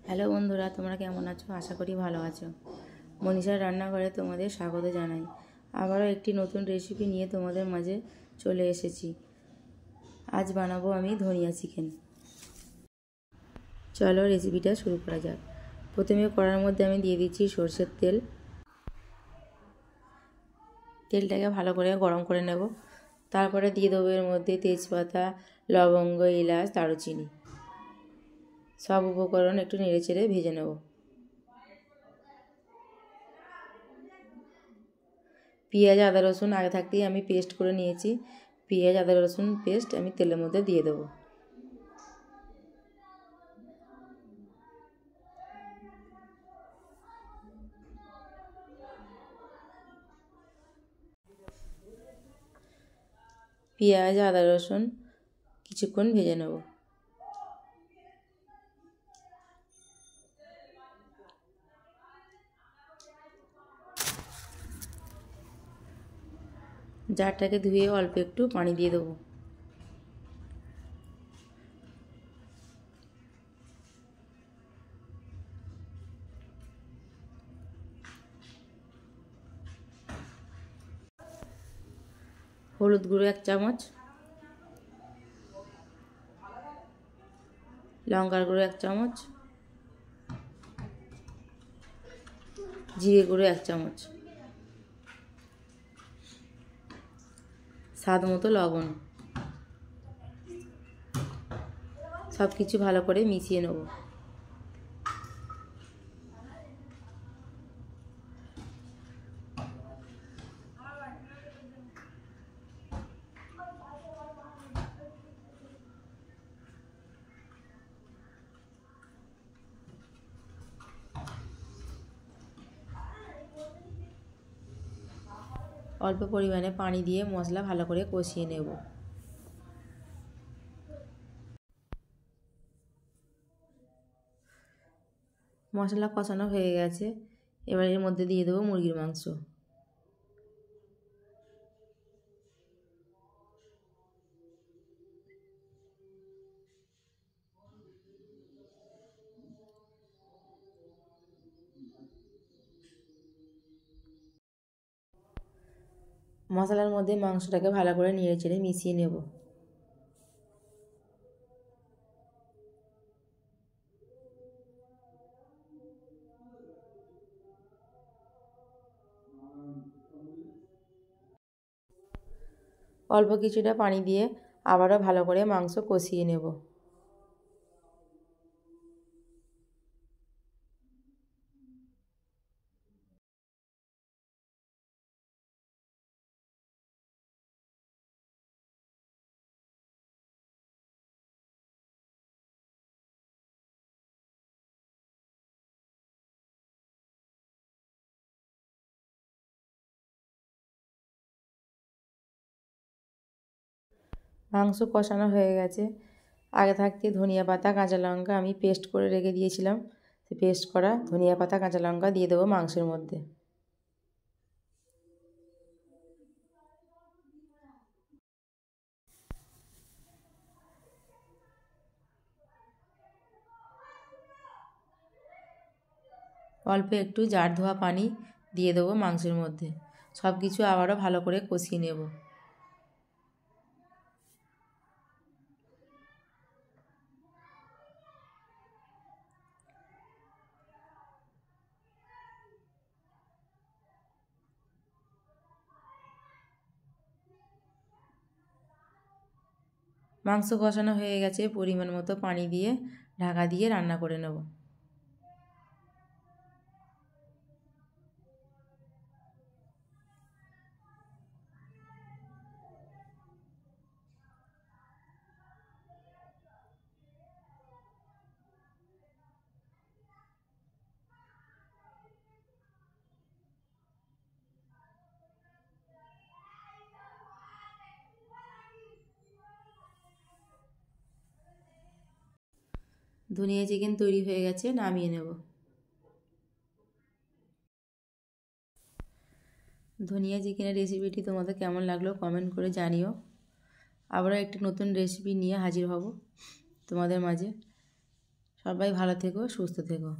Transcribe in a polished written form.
Hello বন্ধুরা, তোমরা কেমন আছো? আশা করি ভালো আছো। মনীষার রান্নাঘরে তোমাদের স্বাগত জানাই। আবারও একটি নতুন রেসিপি নিয়ে তোমাদের মাঝে চলে এসেছি। আজ বানাবো আমি ধনিয়া চিকেন। চলো রেসিপিটা শুরু করা যাক। প্রথমে কড়ার মধ্যে আমি দিয়ে দিচ্ছি সরষের তেল। তেলটাকে ভালো করে গরম করে নেব। তারপরে দিয়ে দেবো এর মধ্যে তেজপাতা, লবঙ্গ, এলাচ, দারুচিনি। সব উপকরণ একটু নেড়েচেড়ে ভেজে নেব। পেঁয়াজ, আদা, রসুন আগে থাকতেই আমি পেস্ট করে নিয়েছি। পেঁয়াজ, আদা, রসুন পেস্ট আমি তেলের মধ্যে দিয়ে দেবো। পেঁয়াজ, আদা, রসুন কিছুক্ষণ ভেজে নেব। জারটাকে ধুয়ে অল্প একটু পানি দিয়ে দেবো। হলুদ গুঁড়ো 1 চামচ, লঙ্কার গুঁড়ো 1 চামচ, জিরে গুঁড়ো 1 চামচ, স্বাদ মতো লবণ। সব কিছু ভালো করে মিশিয়ে নেব। অল্প পরিমাণে পানি দিয়ে মশলা ভালো করে কষিয়ে নেব। মশলা কষানো হয়ে গেছে। এবার এর মধ্যে দিয়ে দেবো মুরগির মাংস। মশলার মধ্যে মাংসটাকে ভালো করে নেড়েচেড়ে মিশিয়ে নেব। অল্প কিছুটা পানি দিয়ে আবারও ভালো করে মাংস কষিয়ে নেব। মাংস কষানো হয়ে গেছে। আগে থাকতে ধনিয়া পাতা, কাঁচা লঙ্কা আমি পেস্ট করে রেখে দিয়েছিলাম। সেই পেস্ট করা ধনিয়া পাতা, কাঁচা লঙ্কা দিয়ে দেবো মাংসের মধ্যে। অল্প একটু জার ধোয়া পানি দিয়ে দেবো মাংসের মধ্যে। সব কিছু আবারও ভালো করে কষিয়ে নেব। মাংস কষানো হয়ে গেছে। পরিমাণ মতো পানি দিয়ে ঢাকা দিয়ে রান্না করে নেব। ধনিয়া চিকেন তৈরি হয়ে গেছে, নামিয়ে নেব। ধনিয়া চিকেনের রেসিপিটি তোমাদের কেমন লাগলো কমেন্ট করে জানিও। আবারও একটি নতুন রেসিপি নিয়ে হাজির হব তোমাদের মাঝে। সবাই ভালো থেকো, সুস্থ থেকো।